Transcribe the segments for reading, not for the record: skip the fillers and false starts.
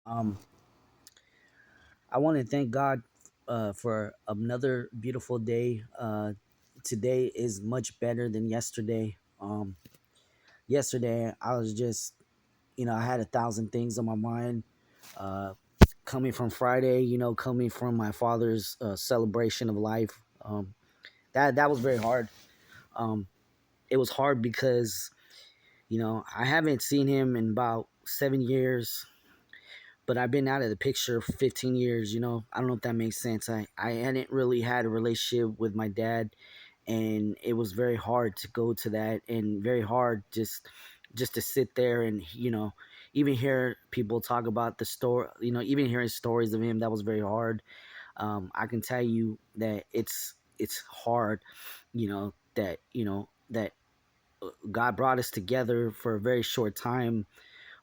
Um, I want to thank God for another beautiful day. Today is much better than yesterday. Yesterday, I was just, I had 1,000 things on my mind. Uh, Coming from Friday, coming from my father's celebration of life, that was very hard. Um, it was hard because, I haven't seen him in about 7 years, but I've been out of the picture for 15 years. I don't know if that makes sense. I hadn't really had a relationship with my dad, and it was very hard to go to that, and very hard just to sit there and even hear people talk about the story. Even hearing stories of him, that was very hard. I can tell you that it's hard. That God brought us together for a very short time,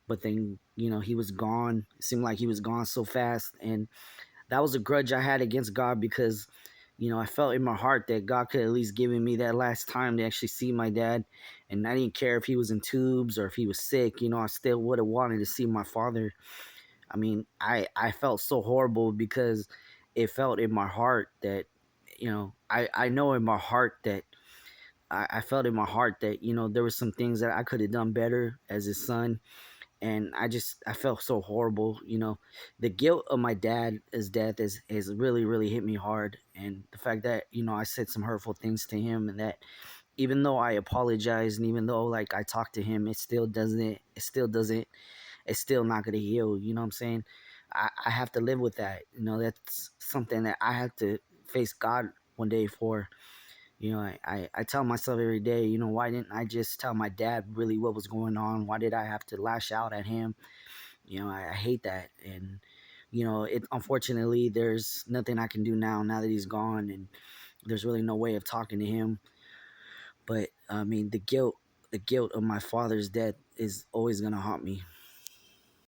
but then he was gone. It seemed like he was gone so fast, and that was a grudge I had against God because I felt in my heart that God could at least given me that last time to actually see my dad, and I didn't care if he was in tubes or if he was sick. I still would have wanted to see my father. I mean, I felt so horrible because it felt in my heart that I know in my heart that I felt in my heart that there were some things that I could have done better as his son, and I felt so horrible. The guilt of my dad's death has really really hit me hard, and the fact that I said some hurtful things to him, and that even though I apologized and even though like I talked to him, it's still not gonna heal. You know what I'm saying? I have to live with that. That's something that I have to face God one day for. I tell myself every day, why didn't I just tell my dad really what was going on? Why did I have to lash out at him? I hate that. And, it unfortunately, there's nothing I can do now that he's gone. And there's really no way of talking to him. But, I mean, the guilt of my father's death is always going to haunt me.